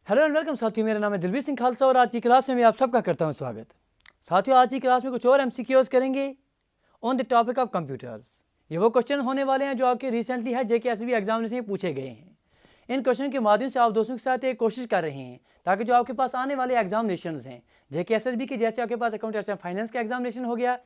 Hello and welcome साथियों, मेरा नाम है दिलवीर सिंह खालसा और आज की क्लास में मैं आप सबका करता हूं स्वागत। साथियों, आज की क्लास में कुछ और एमसीक्यूज करेंगे on the topic of computers. ये वो क्वेश्चन होने वाले हैं जो आपके रिसेंटली है जेकेएसबी एग्जामिनेशन में पूछे गए हैं। इन क्वेश्चन के माध्यम से आप दोस्तों के साथ एक कोशिश कर रहे हैं ताकि जो आपके पास आने वाले एग्जामिनेशन हैं जेकेएसबी के, जैसे आपके पास अकाउंट फाइनेंस का एग्जामिनेशन हो गया,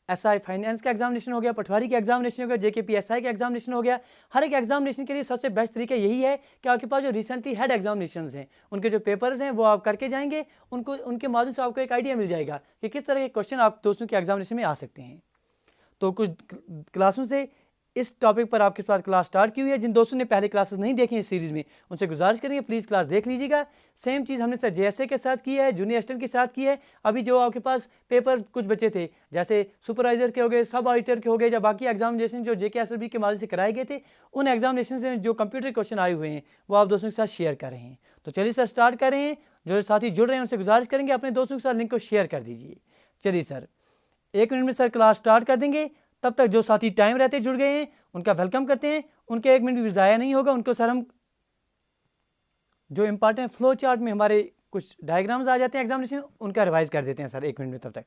एसआई फाइनेंस का एग्जामिनेशन हो गया, पटवारी का एग्जामिनेशन हो गया, जेकेपीएसआई का एग्जामिनेशन हो गया। हर एक एग्जामिनेशन के लिए सबसे बेस्ट तरीका यही है कि आपके पास जो रिसेंटली हेड एग्जामिनेशन हैं उनके जो पेपर्स हैं वो आप करके जाएंगे, उनको उनके माध्यम से आपको एक आइडिया मिल जाएगा कि किस तरह के क्वेश्चन आप दोस्तों के एग्जामिनेशन में आ सकते हैं। तो कुछ क्लासों से इस टॉपिक पर आपके साथ क्लास स्टार्ट की हुई है। जिन दोस्तों ने पहले क्लासेस नहीं देखे इस सीरीज में उनसे गुजारिश करेंगे प्लीज़ क्लास देख लीजिएगा। सेम चीज़ हमने सर जेएसए के साथ की है, जूनियर असिस्टेंट के साथ की है। अभी जो आपके पास पेपर कुछ बचे थे जैसे सुपरवाइजर के हो गए, सब ऑडिटर के हो गए, या बाकी एग्जामिनेशन जो जेकेएसबी के माध्यम से कराए गए थे, उन एग्जामिनेशन से जो कंप्यूटर क्वेश्चन आए हुए हैं वो आप दोस्तों के साथ शेयर कर रहे हैं। तो चलिए सर स्टार्ट कर रहे हैं। जो साथी जुड़ रहे हैं उनसे गुजारिश करेंगे अपने दोस्तों के साथ लिंक को शेयर कर दीजिए। चलिए सर 1 मिनट में सर क्लास स्टार्ट कर देंगे। तब तक जो साथी टाइम रहते जुड़ गए हैं उनका वेलकम करते हैं। उनके 1 मिनट भी ज़ाया नहीं होगा। उनको सर हम जो इंपॉर्टेंट फ्लो चार्ट में हमारे कुछ डायग्राम्स आ जाते हैं एग्जामिनेशन में, उनका रिवाइज कर देते हैं सर 1 मिनट में। तब तक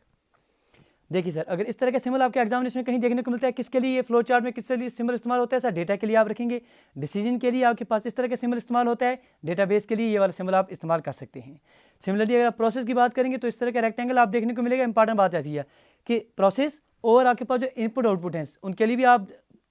देखिए सर, अगर इस तरह का सिंबल आपके एग्जामिनेशन में कहीं देखने को मिलता है, किसके लिए ये फ्लो चार्ट में किसके लिए सिंबल इस्तेमाल होता है सर? डेटा के लिए आप रखेंगे। डिसीजन के लिए आपके पास इस तरह का सिंबल इस्तेमाल होता है। डेटाबेस के लिए ये वाला सिंबल आप इस्तेमाल कर सकते हैं। सिमिलरली अगर आप प्रोसेस की बात करेंगे तो इस तरह का रेक्टेंगल आप देखने को मिलेगा। इंपॉर्टेंट बात आती है कि प्रोसेस और आपके पास जो इनपुट आउटपुट हैं उनके लिए भी आप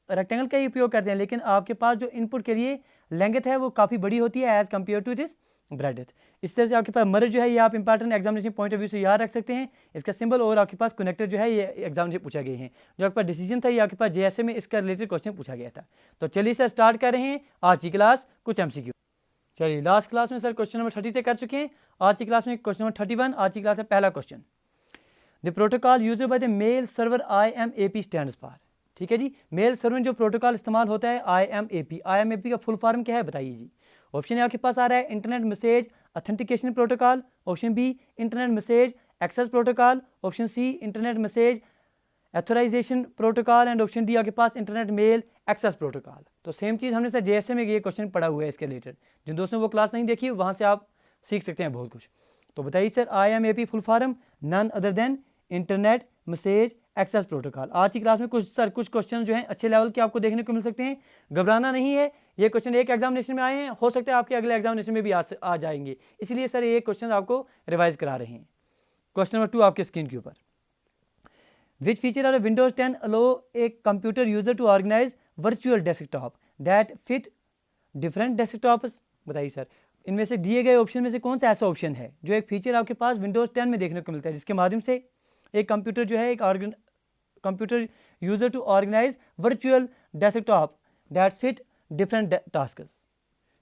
रेक्टेंगल का ही उपयोग करते हैं, लेकिन आपके पास जो इनपुट के लिए लेंथ है वो काफ़ी बड़ी होती है as compared to it is breadth. इस तरह से आपके पास मर्ज जो है ये आप important examination point of view से याद रख सकते हैं इसका सिंबल। और आपके पास कनेक्टर जो है ये एग्जाम से पूछा गया है। जो आपके पास डिसीजन था ये आपके पास जेएसए में इसका रिलेटेड क्वेश्चन पूछा गया था। तो चलिए सर स्टार्ट कर रहे हैं आज की क्लास कुछ एमसीक्यू। चलिए लास्ट क्लास में सर क्वेश्चन नंबर 30 से कर चुके हैं। आज की क्लास में क्वेश्चन नंबर 31। आज की क्लास में पहला question, the protocol used by the mail server IMAP stands for. ठीक है जी, मेल सर्वर में जो प्रोटोकॉल इस्तेमाल होता है IMAP। IMAP का फुल फॉर्म क्या है बताइए जी। ऑप्शन ए आपके पास आ रहा है internet message authentication protocol, option B internet message access protocol, option C internet message authorization protocol, and option D आपके पास इंटरनेट मेल एक्सेस प्रोटोकॉल। तो सेम चीज़ हमने सर जेएसए में ये क्वेश्चन पढ़ा हुआ है इसके रिलेटेड। जिन दोस्तों ने वो क्लास नहीं देखी वहाँ से आप सीख सकते हैं बहुत कुछ। तो बताइए sir IMAP full form none other than internet message access protocol. आज की क्लास में कुछ क्वेश्चन जो हैं अच्छे लेवल के आपको देखने को मिल सकते हैं। घबराना नहीं है, ये क्वेश्चन एक एग्जामिनेशन में आए हैं, हो सकता है आपके अगले एग्जामिनेशन में भी आ जाएंगे, इसलिए सर ये क्वेश्चन आपको रिवाइज करा रहे हैं। क्वेश्चन नंबर 2 आपके स्क्रीन के ऊपर, which feature of Windows 10 allow a computer user to organise virtual desktop that fit different desktops. बताइए सर इनमें से दिए गए ऑप्शन में से कौन सा ऐसा ऑप्शन है जो एक फीचर आपके पास विंडोज 10 में देखने को मिलता है जिसके माध्यम से एक कंप्यूटर जो है एक computer user to organise virtual desktop that fit different tasks.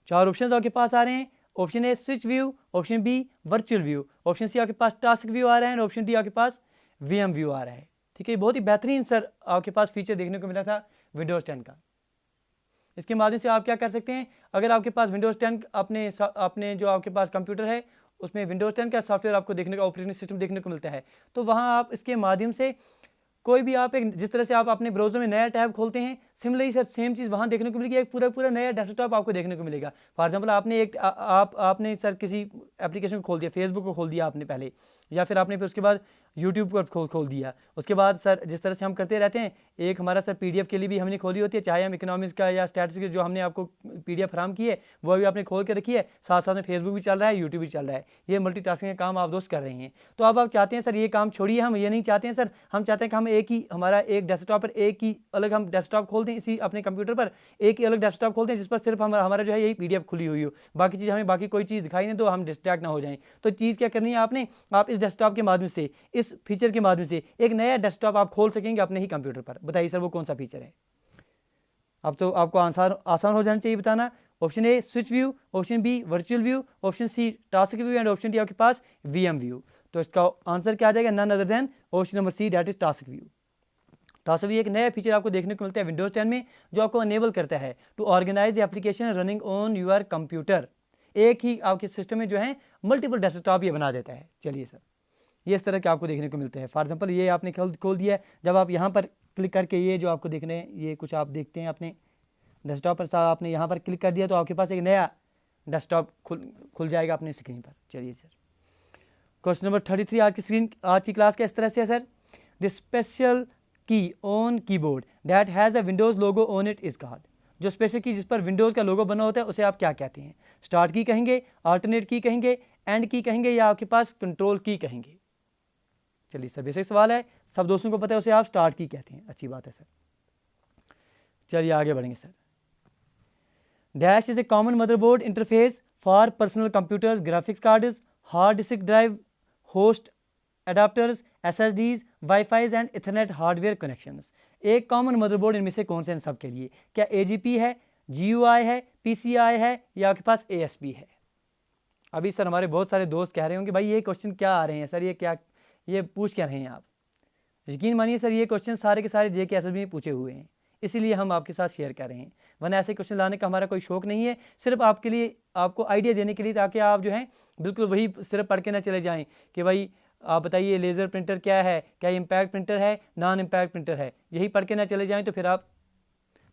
4 option आपके पास आ रहे हैं। Option A switch view, option B virtual view, option C आपके पास टास्क व्यू आ रहा है, और ऑप्शन डी आपके पास VM व्यू आ रहा है। ठीक है, बहुत ही बेहतरीन सर आपके पास फीचर देखने को मिला था विंडोज 10 का। इसके माध्यम से आप क्या कर सकते हैं, अगर आपके पास विंडोज 10 अपने जो आपके पास कंप्यूटर है उसमें विंडोज 10 का सॉफ्टवेयर आपको देखने का ऑपरेटिंग सिस्टम देखने को मिलता है, तो वहाँ आप इसके माध्यम से कोई भी आप एक जिस तरह से आप अपने ब्राउजर में नया टैब खोलते हैं, सिमिलरली सर सेम चीज़ वहाँ देखने को मिलेगी। एक पूरा नया डेस्कटॉप आपको देखने को मिलेगा। फॉर एग्जांपल आपने आपने सर किसी एप्लीकेशन को खोल दिया, फेसबुक को खोल दिया आपने पहले, या फिर आपने फिर उसके बाद यूट्यूब को खोल दिया। उसके बाद सर जिस तरह से हम करते रहते हैं, एक हमारा सर PDF के लिए भी हमने खोली होती है, चाहे हम इकोनॉमिक्स का या स्टैटिस्टिक्स जो हमने आपको PDF फराम की है वो अभी आपने खोल के रखी है, साथ साथ में फेसबुक भी चल रहा है, यूट्यूब भी चल रहा है। ये मल्टीटास्किंग का काम आप दोस्त कर रहे हैं। तो अब आप चाहते हैं सर ये काम छोड़िए, हम ये नहीं चाहते हैं सर, हम चाहते हैं कि हम एक ही हमारा एक डेस्कटॉप पर एक ही अलग हम डेस्कटॉप खोल दें, इसी अपने कंप्यूटर पर एक ही अलग डेस्कटॉप खोल दें जिस पर सिर्फ हमारा जो है यही PDF खुली हुई हो, बाकी चीज़ हमें बाकी कोई चीज़ दिखाई नहीं तो हम डिस्ट्रैक्ट ना हो जाएं। तो चीज़ क्या करनी है आपने, आप इस डेस्कटॉप के माध्यम से, इस फीचर के माध्यम से एक नया डेस्कटॉप आप खोल सकेंगे अपने ही कंप्यूटर पर। बताइए सर वो कौन सा फीचर है। अब तो आपको आसान हो जाना चाहिए बताना। Option A switch view, option B virtual view, option C task view, and option D आपके पास VM व्यू। तो इसका आंसर क्या आ जाएगा, none other than option number C, that is task view. Task view एक नया फीचर आपको देखने को मिलता है विंडोज 10 में जो आपको अनेबल करता है to organise the application running on your computer. एक ही आपके सिस्टम में जो है मल्टीपल डेस्कटॉप ये बना देता है। चलिए सर ये इस तरह के आपको देखने को मिलते हैं। फॉर एग्जांपल ये आपने खोल दिया है, जब आप यहाँ पर क्लिक करके ये जो आपको देखने हैं ये कुछ आप देखते हैं अपने डेस्कटॉप पर, आपने यहाँ पर क्लिक कर दिया तो आपके पास एक नया डेस्कटॉप खुल जाएगा अपनी स्क्रीन पर। चलिए सर, क्वेश्चन नंबर 33 आज की क्लास का इस तरह से है सर, द स्पेशल की on keyboard that has a Windows logo on it is called. जो स्पेशल की जिस पर विंडोज़ का लोगो बना होता है उसे आप क्या कहते हैं? स्टार्ट की कहेंगे, अल्टरनेट की कहेंगे, एंड की कहेंगे, या आपके पास कंट्रोल की कहेंगे? चलिए सर, बेसिक सवाल है, सब दोस्तों को पता है, उसे आप स्टार्ट की कहते हैं। अच्छी बात है सर। चलिए आगे बढ़ेंगे sir. Dash is a common motherboard interface for personal computers, graphics cards, hard disk drive, host adapters, SSDs, WiFis and ethernet hardware connections. एक कॉमन मदरबोर्ड इनमें से कौन से इन सब के लिए? क्या AGP है, GUI है, PCI है, या आपके पास ASP है? अभी सर हमारे बहुत सारे दोस्त कह रहे होंगे भाई ये क्वेश्चन क्या आ रहे हैं सर, ये पूछ क्या रहे हैं आप? यकीन मानिए सर, ये क्वेश्चन सारे के सारे JK SSB में पूछे हुए हैं, इसीलिए हम आपके साथ शेयर कर रहे हैं, वरना ऐसे क्वेश्चन लाने का हमारा कोई शौक नहीं है, सिर्फ आपके लिए, आपको आइडिया देने के लिए, ताकि आप जो है बिल्कुल वही सिर्फ पढ़ के ना चले जाएं कि भाई आप बताइए लेज़र प्रिंटर क्या है, क्या इम्पैक्ट प्रिंटर है, नॉन इम्पैक्ट प्रिंटर है, यही पढ़ के ना चले जाएं तो फिर आप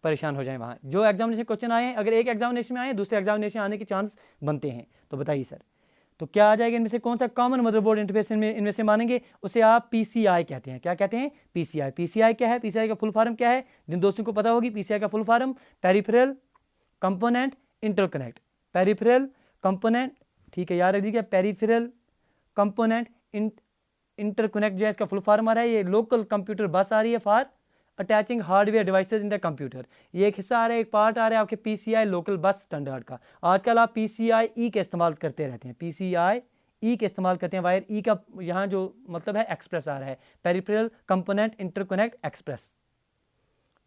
परेशान हो जाएं। वहाँ जो एग्जामिनेशन क्वेश्चन आए हैं, अगर एक एग्जामिनेशन में आए दूसरे एग्जामिनेशन आने के चांस बनते हैं, तो बताइए सर तो क्या आ जाएगा इनमें से? कौन सा कॉमन मदरबोर्ड इंटरफेस इनमें से मानेंगे? उसे आप PCI कहते हैं। क्या कहते हैं? PCI। PCI क्या है? PCI का फुल फॉर्म क्या है? जिन दोस्तों को पता होगी, PCI का full form peripheral component interconnect. Peripheral component, ठीक है याद रखिएगा, पेरिफेरल कंपोनेंट इंटरकनेक्ट जो है इसका फुल फॉर्म आ रहा है। ये लोकल कंप्यूटर बस आ रही है for attaching hardware devices in the computer. ये एक हिस्सा आ रहा है, एक पार्ट आ रहा है आपके PCI लोकल बस स्टैंडर्ड का। आजकल आप PCIe का इस्तेमाल करते रहते हैं, PCIe के इस्तेमाल करते हैं। वायर ई का यहाँ जो मतलब है एक्सप्रेस आ रहा है, पेरिफेरल कंपोनेंट इंटरकनेक्ट एक्सप्रेस।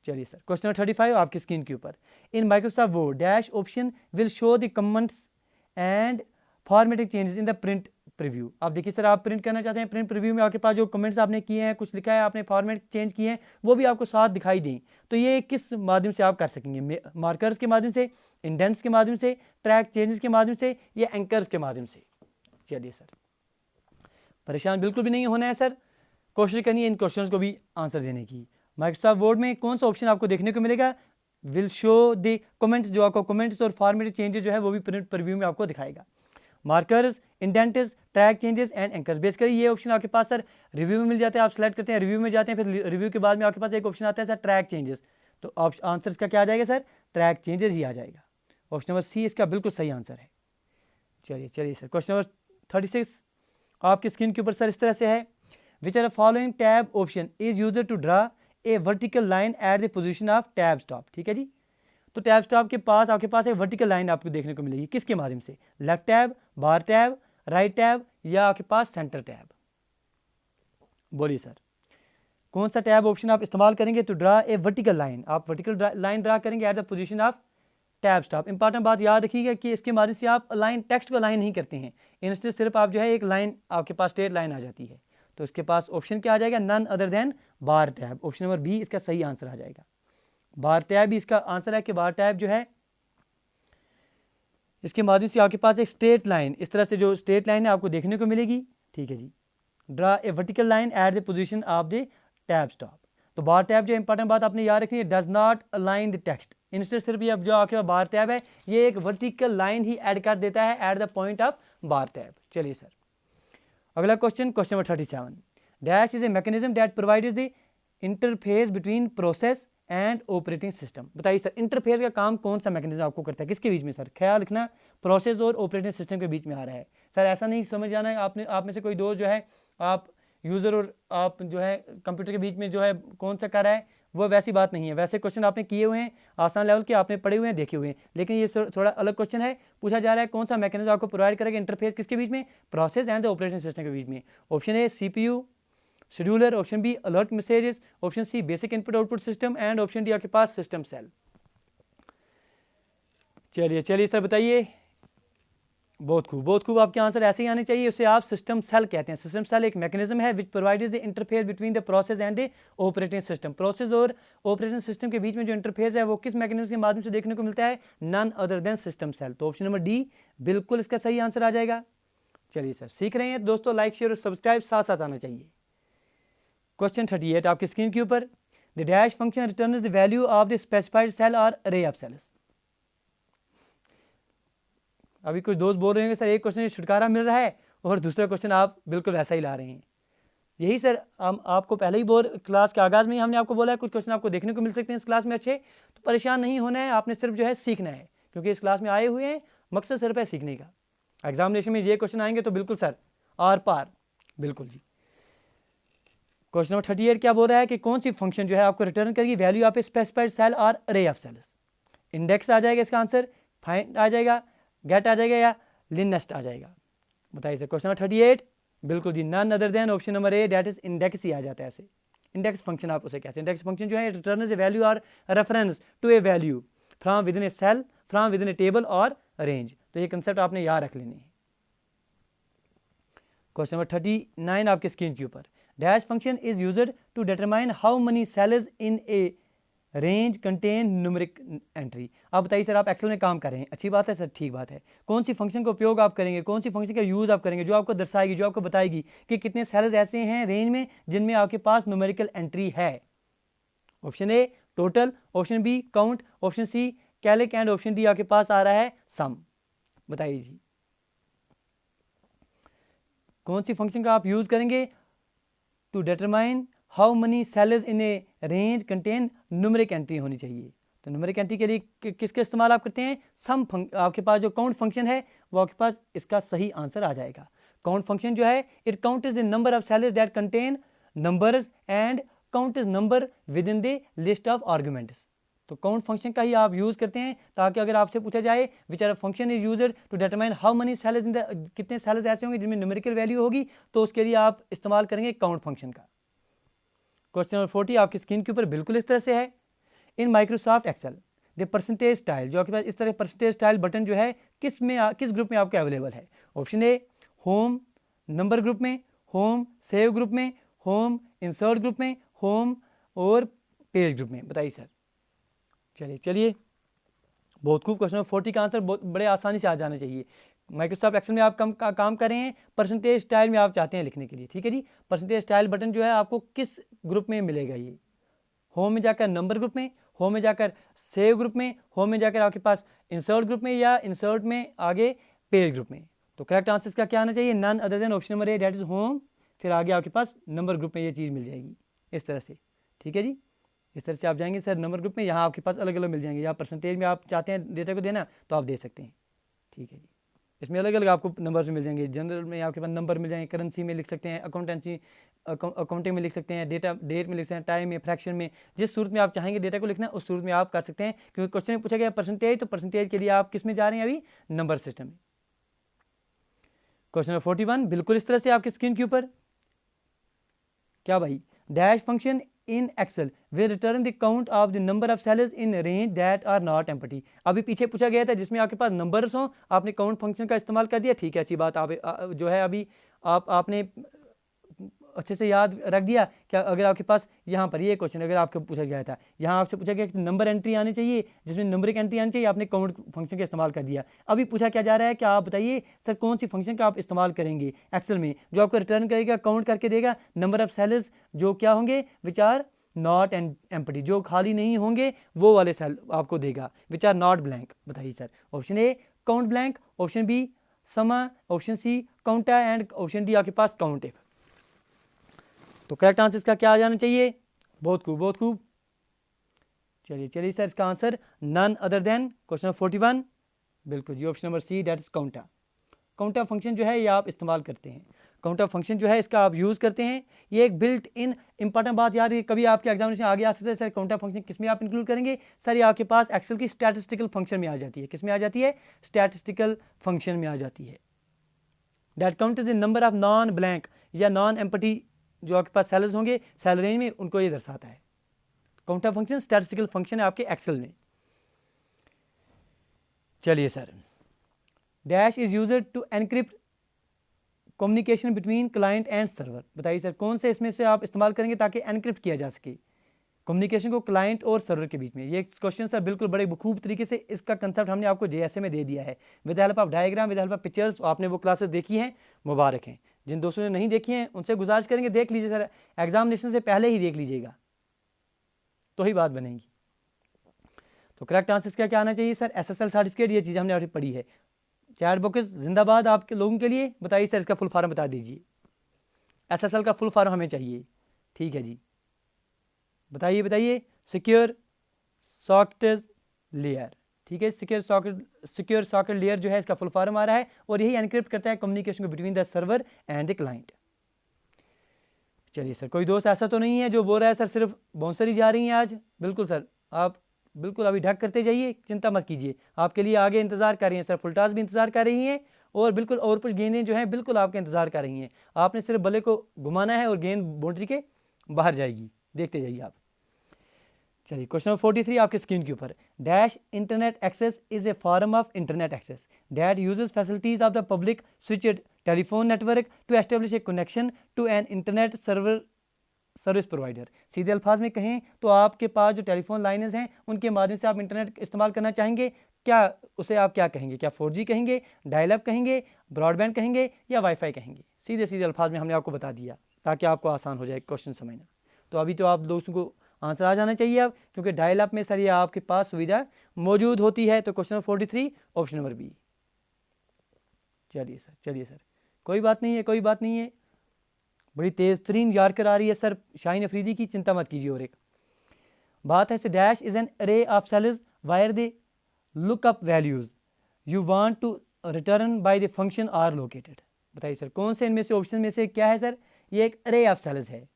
चलिए सर, क्वेश्चन नंबर 35 आपकी स्क्रीन के ऊपर। In Microsoft word dash option will show the comments and formatting changes in the print preview. आप देखिए सर, आप प्रिंट करना चाहते हैं, प्रिंट प्रीव्यू में आपके पास जो कमेंट्स आपने किए हैं, कुछ लिखा है आपने, फॉर्मेट चेंज किए हैं, वो भी आपको साथ दिखाई दें, तो ये किस माध्यम से आप कर सकेंगे? मार्कर्स के माध्यम से, इंडेंट्स के माध्यम से, ट्रैक चेंजेस के माध्यम से, या एंकर्स के माध्यम से? चलिए सर, परेशान बिल्कुल भी नहीं होना है सर, कोशिश करनी है इन क्वेश्चंस को भी आंसर देने की। माइक्रोसॉफ्ट वर्ड में कौन सा ऑप्शन आपको देखने को मिलेगा? विल शो द कमेंट्स, जो आपको कमेंट्स और फॉर्मेटिव चेंजेस जो है वो भी प्रिंट प्रीव्यू में आपको दिखाएगा। Markers, indents, track changes and anchors. Basically ये ऑप्शन आपके पास सर रिव्यू में मिल जाते हैं, आप सेलेक्ट करते हैं, रिव्यू में जाते हैं, फिर रिव्यू के बाद में आपके पास एक ऑप्शन आता है सर ट्रैक चेंजेस, तो आंसर इसका क्या आ जाएगा सर? ट्रैक चेंजेस ही आ जाएगा। ऑप्शन नंबर C इसका बिल्कुल सही आंसर है। चलिए सर, क्वेश्चन नंबर 36 आपकी स्क्रीन के ऊपर सर इस तरह से है, which are following tab option is user to draw a vertical line at the position of tab stop. ठीक है जी, तो टैब स्टॉप के पास आपके पास एक वर्टिकल लाइन आपको देखने को मिलेगी, किसके माध्यम से? Left tab, bar tab, right tab, या आपके पास सेंटर टैब? बोलिए सर, कौन सा टैब ऑप्शन आप इस्तेमाल करेंगे to draw a vertical line? आप वर्टिकल लाइन ड्रा करेंगे at the position of tab stop. Important बात याद रखिएगा कि इसके माध्यम से आप लाइन, टेक्स्ट को लाइन नहीं करते हैं, इंस्टेड सिर्फ आप जो है एक लाइन, आपके पास स्ट्रेट लाइन आ जाती है, तो इसके पास ऑप्शन क्या आ जाएगा? नन अदर देन बार टैब। ऑप्शन नंबर B इसका सही आंसर आ जाएगा। बार टैब भी इसका आंसर है कि बार टैब जो है इसके माध्यम से आपके पास एक स्ट्रेट लाइन, इस तरह से जो स्ट्रेट लाइन है आपको देखने को मिलेगी। ठीक है जी, draw a vertical line at the position of the tab stop. तो बार टैब जो इंपॉर्टेंट बात आपने याद रखनी है, does not align the text, instead सिर्फ ये जो आपके पास बार टैब है ये एक वर्टिकल लाइन ही ऐड कर देता है at the point of bar tab. चलिए सर, अगला question, question number 37। Dash is a mechanism that provides the interface between process and operating system. बताइए सर, इंटरफेस का काम कौन सा मैकेनिज्म आपको करता है, किसके बीच में सर? ख्याल रखना, प्रोसेस और ऑपरेटिंग सिस्टम के बीच में आ रहा है सर, ऐसा नहीं समझ जाना है आपने, आप में से कोई दोस्त जो है आप यूज़र और आप जो है कंप्यूटर के बीच में जो है कौन सा कर रहा है, वो वैसी बात नहीं है। वैसे क्वेश्चन आपने किए हुए हैं, आसान लेवल के आपने पढ़े हुए हैं, देखे हुए हैं, लेकिन ये थोड़ा अलग क्वेश्चन है। पूछा जा रहा है कौन सा मैकेनिज्म आपको प्रोवाइड करेगा इंटरफेस किसके बीच में? Process and the operating system के बीच में। Option A CPU scheduler, option B alert messages, option C basic input output system, and option D आपके पास सिस्टम सेल। चलिए सर बताइए, बहुत खूब आपके आंसर ऐसे ही आने चाहिए, उसे आप सिस्टम सेल कहते हैं। सिस्टम सेल एक मैकेनिज्म है which provides the interface between the process and the operating system. Process और ऑपरेटिंग सिस्टम के बीच में जो इंटरफेस है वो किस मैकेनिज्म के माध्यम से देखने को मिलता है? None other than system cell. तो ऑप्शन नंबर D बिल्कुल इसका सही आंसर आ जाएगा। चलिए सर, सीख रहे हैं दोस्तों, लाइक शेयर और सब्सक्राइब साथ साथ आना चाहिए। क्वेश्चन 38 आपकी स्क्रीन के ऊपर, the dash function returns the value of the specified cell or array of sales. अभी कुछ दोस्त बोल रहे होंगे सर एक क्वेश्चन छुटकारा मिल रहा है और दूसरा क्वेश्चन आप बिल्कुल वैसा ही ला रहे हैं। यही सर हम आपको पहले ही क्लास के आगाज़ में ही हमने आपको बोला है कुछ क्वेश्चन आपको देखने को मिल सकते हैं इस क्लास में अच्छे, तो परेशान नहीं होना है, आपने सिर्फ जो है सीखना है, क्योंकि इस क्लास में आए हुए हैं मकसद सिर्फ है सीखने का। एग्जामिनेशन में ये क्वेश्चन आएंगे तो बिल्कुल सर आर पार, बिल्कुल जी। क्वेश्चन नंबर 38 क्या बोल रहा है कि कौन सी फंक्शन जो है आपको रिटर्न करेगी value of a specified cell or array of sales. Index आ जाएगा इसका आंसर, फाइंड आ जाएगा, गेट आ जाएगा या लिनेस्ट आ जाएगा, बताइए सर। क्वेश्चन नंबर 38 बिल्कुल जी, none other than option number A that is index ही आ जाता है ऐसे। इंडेक्स फंक्शन आप उसे कहते हैं। इंडेक्स फंक्शन जो है return a value or reference to a value from within a cell, from within a table or range. तो ये कंसेप्ट आपने याद रख लेने हैं। क्वेश्चन नंबर 39 आपके स्क्रीन के ऊपर, dash function is used to determine how many cells in a range contain numeric entry. आप बताइए सर आप एक्सेल में काम कर रहे हैं, अच्छी बात है सर, ठीक बात है। कौन सी फंक्शन का उपयोग आप करेंगे, कौन सी फंक्शन का यूज़ आप करेंगे जो आपको दर्शाएगी, जो आपको बताएगी कि कितने सेल्स ऐसे हैं रेंज में जिनमें आपके पास न्यूमेरिकल एंट्री है। Option A total, option B count, option C कैलिक एंड ऑप्शन डी आपके पास आ रहा है सम। बताइए जी कौन सी फंक्शन का आप यूज़ करेंगे to determine how many cells in a range contain numeric entry होनी चाहिए। तो न्यूमेरिक एंट्री के लिए किसका इस्तेमाल आप करते हैं, सम। आपके पास जो काउंट फंक्शन है वो आपके पास इसका सही आंसर आ जाएगा। काउंट फंक्शन जो है it counts the number of cells that contain numbers and counts number within the list of arguments. तो काउंट फंक्शन का ही आप यूज़ करते हैं ताकि अगर आपसे पूछा जाए which are function is used to determine how many cells in the, कितने सेल्स ऐसे होंगे जिनमें न्यूमेरिकल वैल्यू होगी, तो उसके लिए आप इस्तेमाल करेंगे काउंट फंक्शन का। क्वेश्चन नंबर 40 आपकी स्क्रीन के ऊपर बिल्कुल इस तरह से है। In Microsoft Excel the percentage style, जो आपके पास इस तरह परसेंटेज स्टाइल बटन जो है किस ग्रुप में आपको अवेलेबल है। ऑप्शन ए होम नंबर ग्रुप में, होम सेव ग्रुप में, होम इंसर्ट ग्रुप में, होम और पेज ग्रुप में। बताइए सर। चलिए बहुत खूब। क्वेश्चन नंबर 40 का आंसर बहुत बड़े आसानी से आ जाना चाहिए। माइक्रोसॉफ्ट एक्सेल में आप काम कर रहे हैं, परसेंटेज स्टाइल में आप चाहते हैं लिखने के लिए, ठीक है जी। परसेंटेज स्टाइल बटन जो है आपको किस ग्रुप में मिलेगा, ये होम में जाकर नंबर ग्रुप में, होम में जाकर सेव ग्रुप में, होम में जाकर आपके पास इंसर्ट ग्रुप में, या इंसर्ट में आगे पेज ग्रुप में। तो करेक्ट आंसर इसका क्या आना चाहिए, none other than option number A that is home, फिर आगे आपके पास नंबर ग्रुप में ये चीज़ मिल जाएगी इस तरह से, ठीक है जी। इस तरह से आप जाएंगे सर नंबर ग्रुप में, यहाँ आपके पास अलग अलग मिल जाएंगे। या परसेंटेज में आप चाहते हैं डेटा को देना तो आप दे सकते हैं, ठीक है जी। इसमें अलग अलग आपको नंबर्स मिल जाएंगे। जनरल में आपके पास नंबर मिल जाएंगे, करेंसी में लिख सकते हैं, अकाउंटिंग में लिख सकते हैं, डेट में लिख सकते हैं, टाइम में, फ्रैक्शन में, जिस सूरत में आप चाहेंगे डेटा को लिखना उस सूरत में आप कर सकते हैं। क्योंकि क्वेश्चन में पूछा गया परसेंटेज, तो परसेंटेज के लिए आप किस में जा रहे हैं अभी, नंबर सिस्टम में। क्वेश्चन नंबर 41 बिल्कुल इस तरह से आपकी स्क्रीन के ऊपर, क्या भाई, dash function in Excel will return the count of the number of cells in range that are not empty. अभी पीछे पूछा गया था जिसमें आपके पास नंबर्स हों, आपने काउंट फंक्शन का इस्तेमाल कर दिया, ठीक है, अच्छी बात। आप जो है अभी आपने अच्छे से याद रख दिया। क्या अगर आपके पास यहाँ पर ये क्वेश्चन अगर आपको पूछा गया था, यहाँ आपसे पूछा गया कि नंबर एंट्री आनी चाहिए, जिसमें नंबरिक एंट्री आनी चाहिए, आपने काउंट फंक्शन का इस्तेमाल कर दिया। अभी पूछा क्या जा रहा है कि आप बताइए सर कौन सी फंक्शन का आप इस्तेमाल करेंगे एक्सेल में जो आपको रिटर्न करेगा, काउंट करके देगा नंबर ऑफ सेल्स जो क्या होंगे, विच आर नॉट एम्प्टी, जो खाली नहीं होंगे वो वाले सेल आपको देगा, विच आर नॉट ब्लैंक। बताइए sir. Option A count blank, option B sum, option C counta and option D आपके पास काउंट इफ। तो करेक्ट आंसर इसका क्या आ जाना चाहिए, बहुत खूब बहुत खूब। चलिए सर इसका answer none other than question number 41 बिल्कुल जी option number C that is counta. Counta function जो है ये आप इस्तेमाल करते हैं, काउंटर फंक्शन जो है इसका आप यूज़ करते हैं। ये एक बिल्ट इन इंपॉर्टेंट बात याद है, कभी आपके एग्जामिनेशन आगे आ सकते हैं सर काउंटर फंक्शन किस में आप इंक्लूड करेंगे, सर ये आपके पास एक्सेल की स्टैटिस्टिकल फंक्शन में आ जाती है। किस में आ जाती है, स्टैटिस्टिकल फंक्शन में आ जाती है। That count is the number of non blank या नॉन एम्प्टी जो आपके पास सेल्स होंगे सेल रेंज में, उनको ये दर्शाता है। काउंटर फंक्शन स्टैटिस्टिकल फंक्शन है आपके एक्सेल में। चलिए sir, dash is used to encrypt communication between client and server. बताइए सर कौन से इसमें से आप इस्तेमाल करेंगे ताकि एनक्रिप्ट किया जा सके कम्युनिकेशन को क्लाइंट और सर्वर के बीच में। ये क्वेश्चन सर बिल्कुल बड़े बखूब तरीके से इसका कंसेप्ट हमने आपको जेएसए में दे दिया है, with help of diagram, with help of pictures. आपने वो क्लासेस देखी हैं, मुबारक हैं। जिन दोस्तों ने नहीं देखी हैं उनसे गुजारिश करेंगे देख लीजिए सर, एग्जामिनेशन से पहले ही देख लीजिएगा तो ही बात बनेगी। तो करेक्ट आंसर क्या क्या आना चाहिए सर, एसएसएल सर्टिफिकेट, ये चीज़ हमने अभी पढ़ी है। चैट बॉक्स जिंदाबाद आपके लोगों के लिए। बताइए सर इसका फुल फॉर्म बता दीजिए। SSL का फुल फॉर्म हमें चाहिए। ठीक है जी, बताइए बताइए। सिक्योर सॉकेट लेयर, ठीक है, सिक्योर सॉकेट लेयर जो है इसका फुल फॉर्म आ रहा है, और यही एनक्रिप्ट करता है कम्युनिकेशन को between the server and the client. चलिए सर, कोई दोस्त ऐसा तो नहीं है जो बोल रहा है सर सिर्फ बाउंसर ही जा रही हैं आज? बिल्कुल सर, आप बिल्कुल अभी ढक करते जाइए, चिंता मत कीजिए, आपके लिए आगे इंतजार कर रही हैं सर। फुल टॉस भी इंतजार कर रही हैं, और बिल्कुल और कुछ गेंदें जो हैं बिल्कुल आपका इंतजार कर रही हैं। आपने सिर्फ बल्ले को घुमाना है और गेंद बाउंड्री के बाहर जाएगी, देखते जाइए आप। चलिए क्वेश्चन नंबर 43 आपके स्क्रीन के ऊपर। Dash internet access is a form of internet access that uses facilities of the public switched telephone network to establish a connection to an internet service provider. सीधे अल्फाज में कहें तो आपके पास जो टेलीफोन लाइन्स हैं उनके माध्यम से आप इंटरनेट इस्तेमाल करना चाहेंगे, क्या उसे आप क्या कहेंगे? क्या 4G कहेंगे, डायल अप कहेंगे, ब्रॉडबैंड कहेंगे, या वाईफाई कहेंगे? सीधे सीधे अल्फाज में हमने आपको बता दिया ताकि आपको आसान हो जाए क्वेश्चन समझना। तो अभी तो आप दोस्तों को आंसर आ जाना चाहिए अब, क्योंकि डायल अप में सर ये आपके पास सुविधा मौजूद होती है। तो question number 43 option number B. चलिए सर, चलिए सर, कोई बात नहीं है, कोई बात नहीं है। बड़ी तेज तरीन यार्कर आ रही है सर शाहीन अफरीदी की, चिंता मत कीजिए। और एक बात है, dash is an array of cells where they look up values you want to return by the function are located. बताइए सर कौन से इनमें से ऑप्शन में से क्या है सर? ये एक अरे ऑफ सेल्स है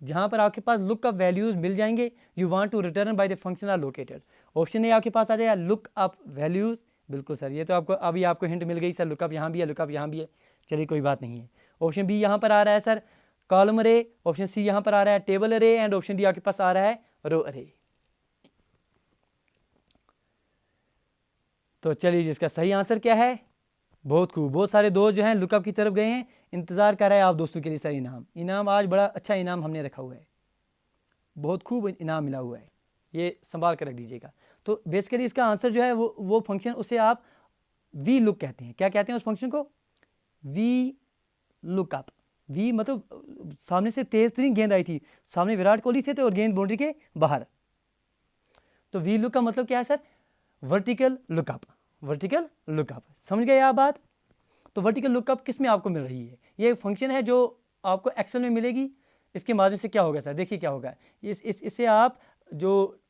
जहां पर आपके पास लुक अप वैल्यूज मिल जाएंगे, you want to return by the function are located. Option A आपके पास आ जाएगा लुक अप वैल्यूज। बिल्कुल सर, ये तो आपको अभी आपको हिंट मिल गई सर, लुकअप यहाँ भी है, लुकअप यहाँ भी है। चलिए कोई बात नहीं है। ऑप्शन बी यहाँ पर आ रहा है सर कॉलम अरे, ऑप्शन सी यहाँ पर आ रहा है टेबल अरे, एंड ऑप्शन डी आपके पास आ रहा है रो अरे। तो चलिए जिसका सही आंसर क्या है? बहुत खूब, बहुत सारे दोस्त जो हैं लुकअप की तरफ गए हैं, इंतजार कर रहे हैं आप दोस्तों के लिए सर। इनाम आज बड़ा अच्छा इनाम हमने रखा हुआ है, बहुत खूब इनाम मिला हुआ है, ये संभाल कर रख दीजिएगा। तो बेसिकली इसका आंसर जो है वो फंक्शन, उसे आप वी लुक कहते हैं। क्या कहते हैं उस फंक्शन को? V lookup. वी मतलब सामने से तेज तरीन गेंद आई थी, सामने विराट कोहली थे और गेंद बाउंड्री के बाहर। तो वी लुक का मतलब क्या है sir? Vertical lookup, vertical lookup. समझ गए आप बात? तो वर्टिकल लुकअप किस में आपको मिल रही है? ये फंक्शन है जो आपको एक्सेल में मिलेगी। इसके माध्यम से क्या होगा सर? देखिए क्या होगा, इससे आप जो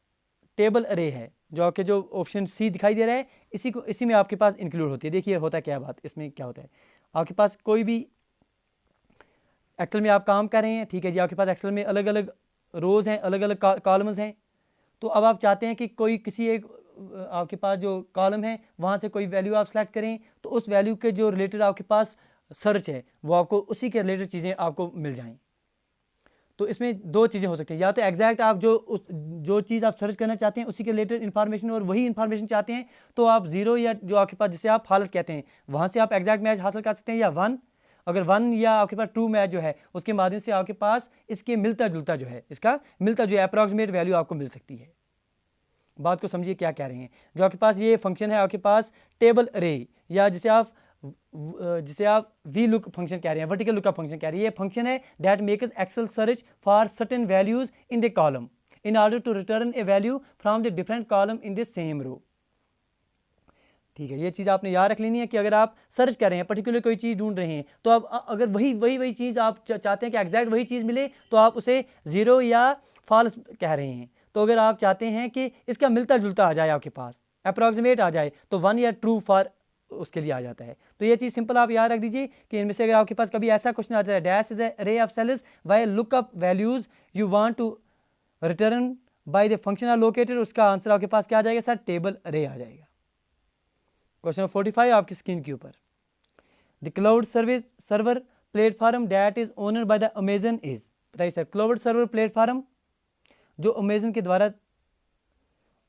टेबल अरे है, जो आपके जो ऑप्शन सी दिखाई दे रहा है, इसी में आपके पास इंक्लूड होती है। देखिए होता क्या बात, इसमें क्या होता है, आपके पास कोई भी एक्सेल में आप काम कर रहे हैं, ठीक है जी, आपके पास एक्सेल में अलग अलग रोज़ हैं, अलग अलग कॉलम्स हैं। तो अब आप चाहते हैं कि कोई किसी एक आपके पास जो कॉलम है वहाँ से कोई वैल्यू आप सेलेक्ट करें, तो उस वैल्यू के जो रिलेटेड आपके पास सर्च है वो आपको उसी के रिलेटेड चीज़ें आपको मिल जाएं। तो इसमें दो चीज़ें हो सकती हैं, या तो एग्जैक्ट आप जो चीज़ आप सर्च करना चाहते हैं उसी के रिलेटेड इन्फॉर्मेशन, और वही इन्फॉर्मेशन चाहते हैं तो आप जीरो, या जो आपके पास जिसे आप फाल्स कहते हैं, वहाँ से आप एग्जैक्ट मैच हासिल कर सकते हैं, या वन। अगर वन या आपके पास ट्रू मैच जो है उसके माध्यम से आपके पास इसके मिलता जुलता जो है, इसका मिलता जो अप्रॉक्सीमेट वैल्यू आपको मिल सकती है। बात को समझिए क्या कह रहे हैं। जो आपके पास ये फंक्शन है आपके पास टेबल अरे, या जिसे आप वी लुक फंक्शन कह रहे हैं, वर्टिकल लुकअप फंक्शन कह रहे हैं, ये फंक्शन है that makes Excel search for certain values in the column in order to return a value from the different column in the same row. ठीक है, ये चीज़ आपने याद रख लेनी है कि अगर आप सर्च कर रहे हैं, पर्टिकुलर कोई चीज़ ढूंढ रहे हैं, तो आप अगर वही चीज़ आप चाहते हैं कि एग्जैक्ट वही चीज़ मिले, तो आप उसे जीरो या फॉल्स कह रहे हैं। तो अगर आप चाहते हैं कि इसका मिलता जुलता आ जाए, आपके पास अप्रॉक्सीमेट आ जाए, तो वन या ट्रू फॉर उसके लिए आ जाता है। तो ये चीज़ सिंपल आप याद रख दीजिए कि इनमें से अगर आपके पास कभी ऐसा क्वेश्चन आता है, dash is array of cells where look up values you want to return by the function are located, उसका आंसर आपके पास क्या आ जाएगा सर? टेबल अरे आ जाएगा। क्वेश्चन 45 आपकी स्क्रीन के ऊपर। The cloud server platform that is owner by the Amazon is. बताइए सर, क्लाउड सर्वर प्लेटफॉर्म जो अमेजन के द्वारा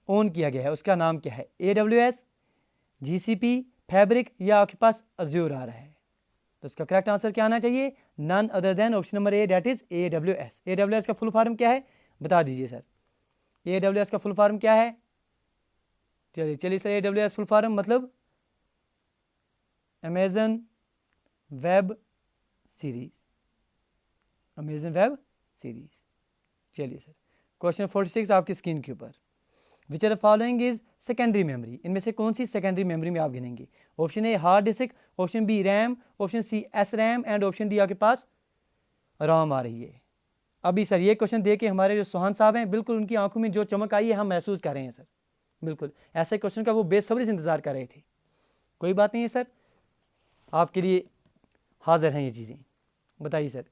ओन किया गया है उसका नाम क्या है? AWS, GCP, फैब्रिक, या आपके पास अज्योर आ रहा है? तो इसका करेक्ट आंसर क्या आना चाहिए? None other than option number A, that is AWS। AWS का फुल फॉर्म क्या है बता दीजिए सर। AWS का फुल फॉर्म क्या है? चलिए सर, AWS फुल फॉर्म मतलब Amazon web series, Amazon web series. चलिए सर, क्वेश्चन 46 आपकी स्क्रीन के ऊपर। Which are following is secondary memory, इनमें से कौन सी सेकेंडरी मेमोरी में आप गिनेंगे? Option A hard disk, option B RAM, option C S RAM and option D आपके पास रोम आ रही है। अभी सर ये क्वेश्चन दे के हमारे जो सोहन साहब हैं बिल्कुल उनकी आंखों में जो चमक आई है हम महसूस कर रहे हैं सर, बिल्कुल ऐसे क्वेश्चन का वो बेसब्री से इंतजार कर रहे थे। कोई बात नहीं है सर, आपके लिए हाजिर हैं ये चीज़ें। बताइए सर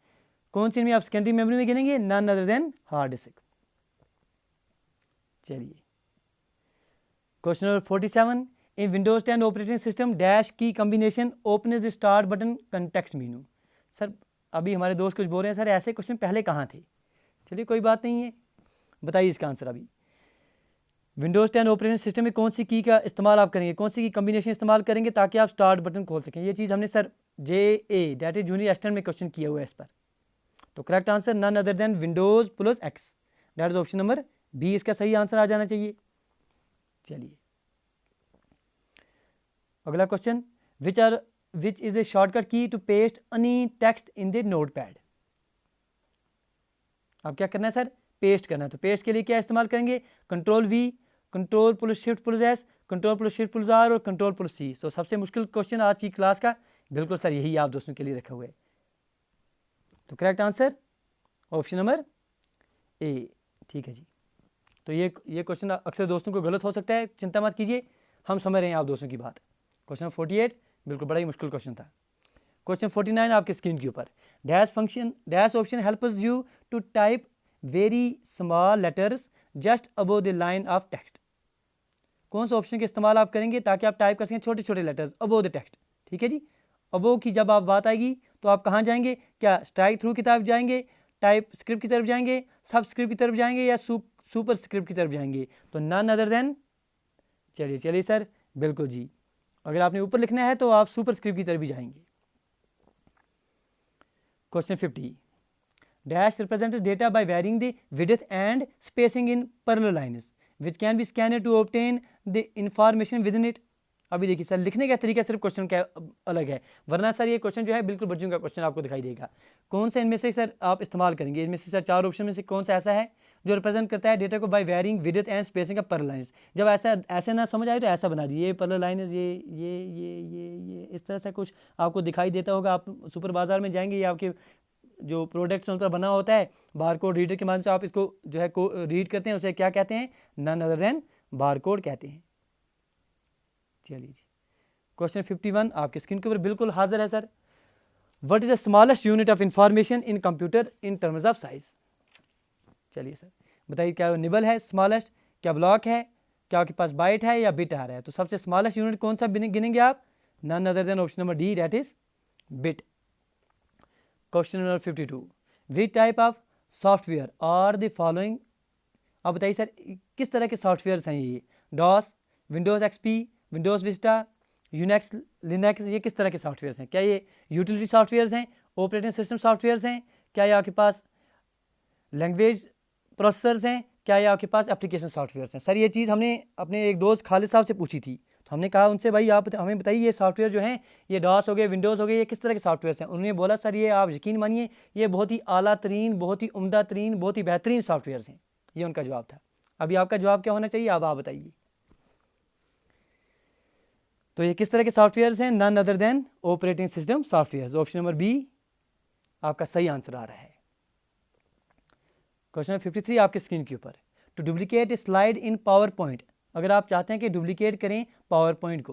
कौन सी इनमें आप सेकेंडरी मेमोरी में गिनेंगे? None other than hard disk. चलिए question number 47, in Windows 10 operating system dash key combination open the start button context menu. Sir अभी हमारे दोस्त कुछ बोल रहे हैं सर ऐसे क्वेश्चन पहले कहाँ थे? चलिए कोई बात नहीं है, बताइए इसका आंसर। अभी विंडोज 10 ऑपरेटिंग सिस्टम में कौन सी की का इस्तेमाल आप करेंगे, कौन सी की कॉम्बिनेशन इस्तेमाल करेंगे ताकि आप स्टार्ट बटन खोल सकें? ये चीज़ हमने sir JA that is junior assistant में क्वेश्चन किया हुआ है इस पर। तो correct answer none other than Windows plus X, that is option number B, इसका सही आंसर आ जाना चाहिए। चलिए अगला question, which is a shortcut key to paste any text in the notepad. अब क्या करना है सर? पेस्ट करना है। तो पेस्ट के लिए क्या इस्तेमाल करेंगे? Control V, control plus shift plus S, control plus shift plus R और कंट्रोल प्लस C। तो सबसे मुश्किल क्वेश्चन आज की क्लास का बिल्कुल सर यही आप दोस्तों के लिए रखा हुआ है। तो करेक्ट आंसर ऑप्शन नंबर ए, ठीक है जी। तो ये क्वेश्चन अक्सर दोस्तों को गलत हो सकता है, चिंता मत कीजिए, हम समझ रहे हैं आप दोस्तों की बात। क्वेश्चन 48 बिल्कुल बड़ा ही मुश्किल क्वेश्चन था। क्वेश्चन 49 आपके स्क्रीन के ऊपर, dash function dash option helps you to type very small letters just above the line of text. कौन सा ऑप्शन का इस्तेमाल आप करेंगे ताकि आप टाइप कर सकें छोटे छोटे लेटर्स अबव द टेक्स्ट? ठीक है जी, अबव की जब आप बात आएगी तो आप कहाँ जाएंगे? क्या स्ट्राइक थ्रू की तरफ जाएंगे, टाइप स्क्रिप्ट की तरफ जाएंगे, सब स्क्रिप्ट की तरफ जाएंगे या सुपर स्क्रिप्ट की तरफ जाएंगे? तो नन अदर देन, चलिए सर बिल्कुल जी, अगर आपने ऊपर लिखना है तो आप सुपर स्क्रिप्ट की तरफ भी जाएंगे। Question 50, dash represents data by varying the width and spacing in parallel lines which can be scanned to obtain the information within it. अभी देखिए सर लिखने का तरीका सिर्फ क्वेश्चन का अलग है, वरना सर ये क्वेश्चन जो है बिल्कुल बच्चों का क्वेश्चन आपको दिखाई देगा। कौन सा इनमें से सर आप इस्तेमाल करेंगे? इनमें से सर चार ऑप्शन में से कौन सा ऐसा है जो रिप्रेजेंट करता है डेटा को by varying width and spacing of parallel lines? जब ऐसे ना समझ आए तो ऐसा बना दीजिए, पैरेलल लाइन्स ये इस तरह से कुछ आपको दिखाई देता होगा। आप सुपर बाजार में जाएंगे, ये आपके जो प्रोडक्ट्स उन पर बना होता है, बारकोड रीडर के माध्यम से आप इसको जो है रीड करते हैं, उसे क्या कहते हैं? नन अदर देन बारकोड कहते हैं। चलिए जी क्वेश्चन 51 आपके स्क्रीन के ऊपर बिल्कुल हाजिर है sir, what is the smallest unit of information in computer in terms of size? चलिए सर बताइए, क्या निबल है स्मॉलेस्ट, क्या ब्लॉक है, क्या आपके पास बाइट है या बिट आ रहा है? तो सबसे स्मॉलेस्ट यूनिट कौन सा गिनेंगे आप? None other than option number D, that is bit. Question number 52, which type of software are the following. आप बताइए सर किस तरह के सॉफ्टवेयर हैं ये? DOS, Windows XP, Windows Vista, Unix, Linux, ये किस तरह के सॉफ्टवेयर हैं? क्या ये यूटिलिटी सॉफ्टवेयर हैं, ऑपरेटिंग सिस्टम सॉफ्टवेयर हैं, क्या ये आपके पास लैंग्वेज प्रोसेसर्स हैं, क्या ये आपके पास एप्लीकेशन सॉफ्टवेयर हैं? सर ये चीज़ हमने अपने एक दोस्त खालिद साहब से पूछी थी, तो हमने कहा उनसे भाई आप हमें बताइए ये सॉफ्टवेयर जो हैं, ये डॉस हो गए, विंडोज़ हो गए, ये किस तरह के सॉफ्टवेयर हैं? उन्होंने बोला सर ये आप यकीन मानिए ये बहुत ही आला तरीन, बहुत ही उम्दा तरीन, बहुत ही बेहतरीन सॉफ्टवेयर हैं। ये उनका जवाब था। अभी आपका जवाब क्या होना चाहिए? आप बताइए। तो ये किस तरह के सॉफ्टवेयर हैं? None other than operating system software. Option number B आपका सही आंसर आ रहा है। क्वेश्चन 53 आपके स्क्रीन के ऊपर, to duplicate slide in PowerPoint. अगर आप चाहते हैं कि डुप्लीकेट करें पावर पॉइंट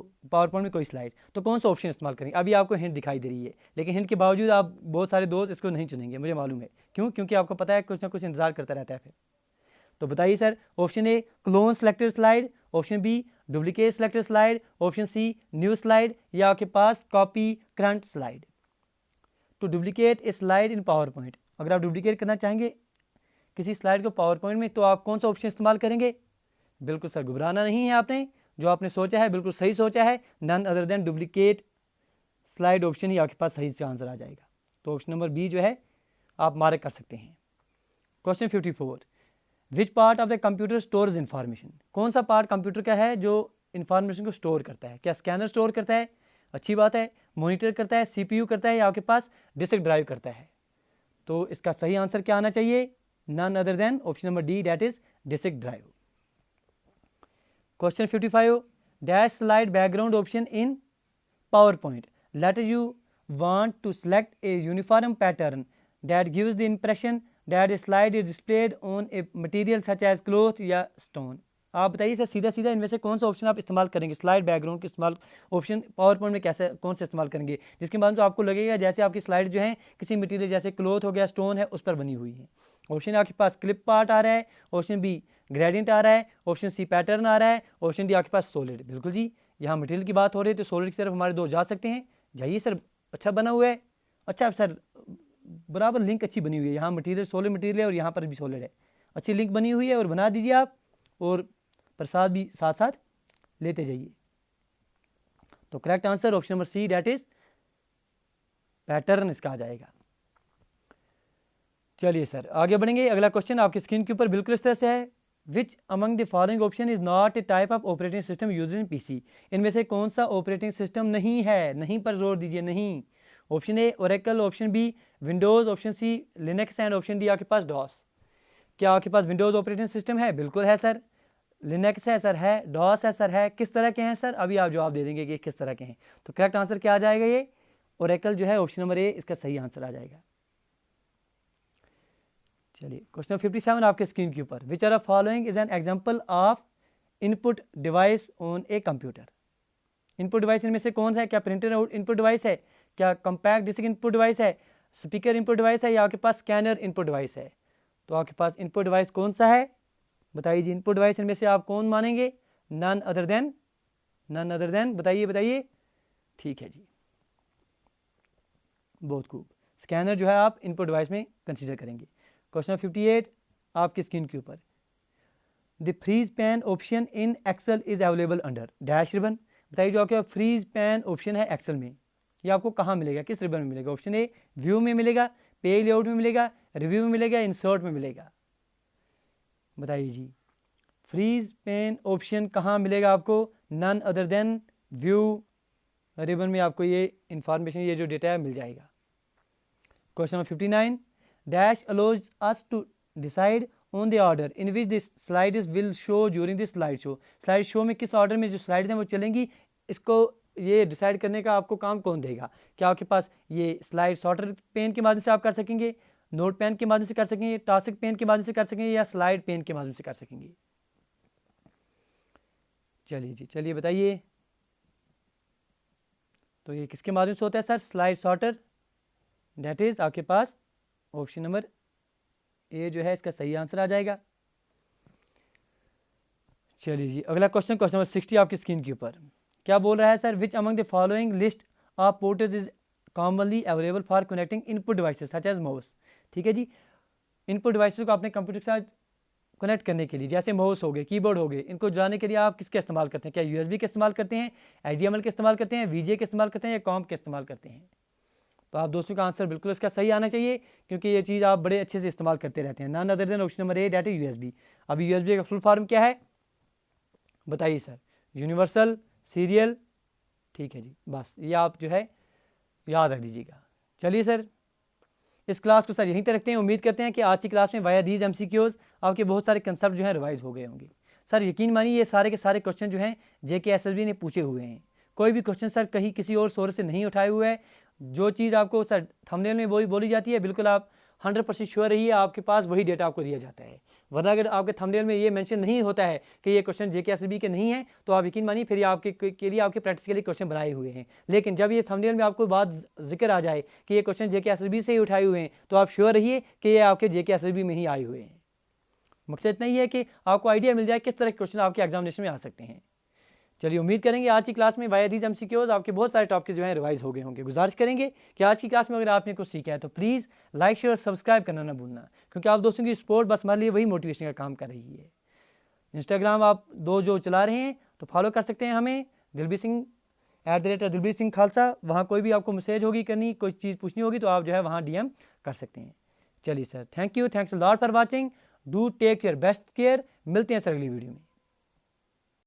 में कोई स्लाइड, तो कौन सा ऑप्शन इस्तेमाल करेंगे? अभी आपको हिंट दिखाई दे रही है, लेकिन हिंट के बावजूद आप बहुत सारे दोस्त इसको नहीं चुनेंगे, मुझे मालूम है क्यों, क्योंकि आपको पता है कुछ ना कुछ इंतजार करता रहता है फिर। तो बताइए sir, option A clone selected slide, option B duplicate selected slide, option C new slide, या आपके पास copy current slide. To duplicate a slide in PowerPoint, अगर आप डुप्लीकेट करना चाहेंगे किसी स्लाइड को पावर पॉइंट में, तो आप कौन सा ऑप्शन इस्तेमाल करेंगे? बिल्कुल सर घबराना नहीं है, आपने जो आपने सोचा है बिल्कुल सही सोचा है, none other than duplicate slide option ही आपके पास सही से आंसर आ जाएगा। तो ऑप्शन नंबर बी जो है आप मार्क कर सकते हैं। Question 54, which part of the computer stores information. कौन सा पार्ट कंप्यूटर का है जो इन्फॉर्मेशन को स्टोर करता है? क्या स्कैनर स्टोर करता है? अच्छी बात है। मॉनिटर करता है, CPU करता है, या आपके पास डिस्क ड्राइव करता है? तो इसका सही आंसर क्या आना चाहिए? None other than option number D, that is disk drive. Question 55, dash slide background option in PowerPoint, let you want to select a uniform pattern that gives the impression that a slide is displayed on a material such as cloth या stone। आप बताइए sir सीधा सीधा इनमें से कौन सा option आप इस्तेमाल करेंगे, स्लाइड बैकग्राउंड के इस्तेमाल ऑप्शन पावर पॉइंट में कैसे कौन सा इस्तेमाल करेंगे, जिसके बाद तो आपको लगेगा जैसे आपकी स्लाइड जो है किसी मटेरियल जैसे क्लोथ हो गया, स्टोन है, उस पर बनी हुई है। ऑप्शन आपके पास क्लिप पार्ट आ रहा है, ऑप्शन बी ग्रेडियंट आ रहा है, ऑप्शन सी पैटर्न आ रहा है, ऑप्शन डी आपके पास सॉलिड। बिल्कुल जी, यहाँ मटेरियल की बात हो रही है तो सॉलिड की तरफ हमारे दो जा सकते हैं। जाइए सर, अच्छा बना हुआ है, अच्छा सर बराबर लिंक अच्छी बनी हुई है, यहाँ मटेरियल सॉलिड मटेरियल है और यहाँ पर भी सॉलिड है, अच्छी लिंक बनी हुई है और बना दीजिए आप, और प्रसाद भी साथ साथ लेते जाइए। तो correct answer option number C, that is pattern इसका आ जाएगा। चलिए सर आगे बढ़ेंगे, अगला क्वेश्चन आपकी स्क्रीन के ऊपर बिल्कुल इस तरह से है, विच among the following option is not a type of operating system used in PC, इनमें से कौन सा ऑपरेटिंग सिस्टम नहीं है, नहीं पर जोर दीजिए, नहीं। Option A Oracle, option B Windows, option C Linux and option D आपके पास डॉस। क्या आपके पास विंडोज़ ऑपरेटिंग सिस्टम है? बिल्कुल है सर। लिनक्स है सर, है। डॉस है सर, है। किस तरह के हैं सर? अभी आप जवाब दे देंगे कि किस तरह के हैं। तो करेक्ट आंसर क्या आ जाएगा? ये ओरेकल जो है ऑप्शन नंबर ए इसका सही आंसर आ जाएगा। चलिए क्वेश्चन 57 आपके स्क्रीन के ऊपर, which are the following is an example of input device on a computer. Input device इनमें से कौन सा है? क्या प्रिंटर इनपुट डिवाइस है, क्या कंपैक्ट डिस्क इनपुट डिवाइस है, स्पीकर इनपुट डिवाइस है, या आपके पास स्कैनर इनपुट डिवाइस है? तो आपके पास इनपुट डिवाइस कौन सा है बताइए जी। इनपुट डिवाइस इनमें से आप कौन मानेंगे? नन अदर देन बताइए बताइए। ठीक है जी, बहुत खूब। स्कैनर जो है आप इनपुट डिवाइस में कंसीडर करेंगे। क्वेश्चन 58 आपकी स्क्रीन के ऊपर, the freeze pane option in Excel is available under dash ribbon. बताइए जो आपके फ्रीज पैन ऑप्शन है एक्सेल में, ये आपको कहाँ मिलेगा, किस रिबन में मिलेगा? ऑप्शन ए व्यू में मिलेगा, पेज लेआउट में मिलेगा, रिव्यू में मिलेगा, इंसर्ट में मिलेगा। बताइए जी, फ्रीज पैन ऑप्शन कहाँ मिलेगा आपको? None other than view ribbon में आपको ये इंफॉर्मेशन, ये जो डेटा है मिल जाएगा। Question number 59, dash allows us to decide on the order in which this slides will show during this slide show. Slide show में किस ऑर्डर में जो स्लाइड्स हैं वो चलेंगी, इसको ये डिसाइड करने का आपको काम कौन देगा? क्या आपके पास ये स्लाइड सॉर्टर पेन के माध्यम से आप कर सकेंगे, नोट पेन के माध्यम से कर सकेंगे, टास्क पेन के माध्यम से कर सकेंगे, या स्लाइड पेन के माध्यम से कर सकेंगे? चलिए जी, चलिए बताइए। तो ये किसके माध्यम से होता है sir? Slide sorter. That is आपके पास ऑप्शन नंबर ए जो है इसका सही आंसर आ जाएगा। चलिए जी, अगला क्वेश्चन, क्वेश्चन नंबर 60 आपकी स्क्रीन के ऊपर क्या बोल रहा है sir? Which among the following list of ports is commonly available for connecting input devices such as mouse. ठीक है जी, इनपुट डिवाइसेस को अपने कंप्यूटर के साथ कनेक्ट करने के लिए, जैसे माउस हो गए, कीबोर्ड हो गए, इनको जाने के लिए आप किसका इस्तेमाल करते हैं? क्या यूएसबी का इस्तेमाल करते हैं, HDMI के इस्तेमाल करते हैं, VGA के इस्तेमाल करते हैं, या कॉम के इस्तेमाल करते हैं? तो आप दोस्तों का आंसर बिल्कुल इसका सही आना चाहिए, क्योंकि ये चीज़ आप बड़े अच्छे से इस्तेमाल करते रहते हैं। None other than option number A, that is USB। अभी USB का फुल फॉर्म क्या है बताइए सर? Universal serial. ठीक है जी, बस ये आप जो है याद रख दीजिएगा। चलिए सर, इस क्लास को सर यहीं तक रखते हैं। उम्मीद करते हैं कि आज की क्लास में वाया दीज MCQs आपके बहुत सारे कंसेप्ट जो हैं रिवाइज हो गए होंगे। सर यकीन मानिए ये सारे के सारे क्वेश्चन जो हैं JK SSB ने पूछे हुए हैं। कोई भी क्वेश्चन सर कहीं किसी और सोर्स से नहीं उठाए हुए है। जो चीज़ आपको सर थंबनेल में वही बोली जाती है, बिल्कुल आप 100% श्योर रहिए आपके पास वही डेटा आपको दिया जाता है। वरना अगर आपके थंबनेल में ये मेंशन नहीं होता है कि ये क्वेश्चन JK SSB के नहीं है, तो आप यकीन मानिए फिर ये आपके के लिए आपके प्रैक्टिस के लिए क्वेश्चन बनाए हुए हैं। लेकिन जब ये थंबनेल में आपको बात जिक्र आ जाए कि ये क्वेश्चन JK SSB से ही उठाए हुए हैं, तो आप श्योर रहिए कि ये आपके JK SSB में ही आए हुए हैं। मकसद इतना ही है कि आपको आइडिया मिल जाए किस तरह के क्वेश्चन आपके एग्जामिनेशन में आ सकते हैं। चलिए उम्मीद करेंगे आज की क्लास में वाया दीज MCQs आपके बहुत सारे टॉपिक्स जो हैं रिवाइज हो गए होंगे। गुजारिश करेंगे कि आज की क्लास में अगर आपने कुछ सीखा है तो प्लीज़ लाइक शेयर और सब्सक्राइब करना ना भूलना, क्योंकि आप दोस्तों की सपोर्ट बस हमारे लिए वही मोटिवेशन का काम कर रही है। इंस्टाग्राम आप जो चला रहे हैं तो फॉलो कर सकते हैं हमें, दिलबीर सिंह @दिलबीर सिंह खालसा। वहाँ कोई भी आपको मैसेज होगी करनी, कोई चीज़ पूछनी होगी तो आप जो है वहाँ DM कर सकते हैं। चलिए sir, thank you, thanks a lot for watching, do take your best care. मिलते हैं सर अगली वीडियो में।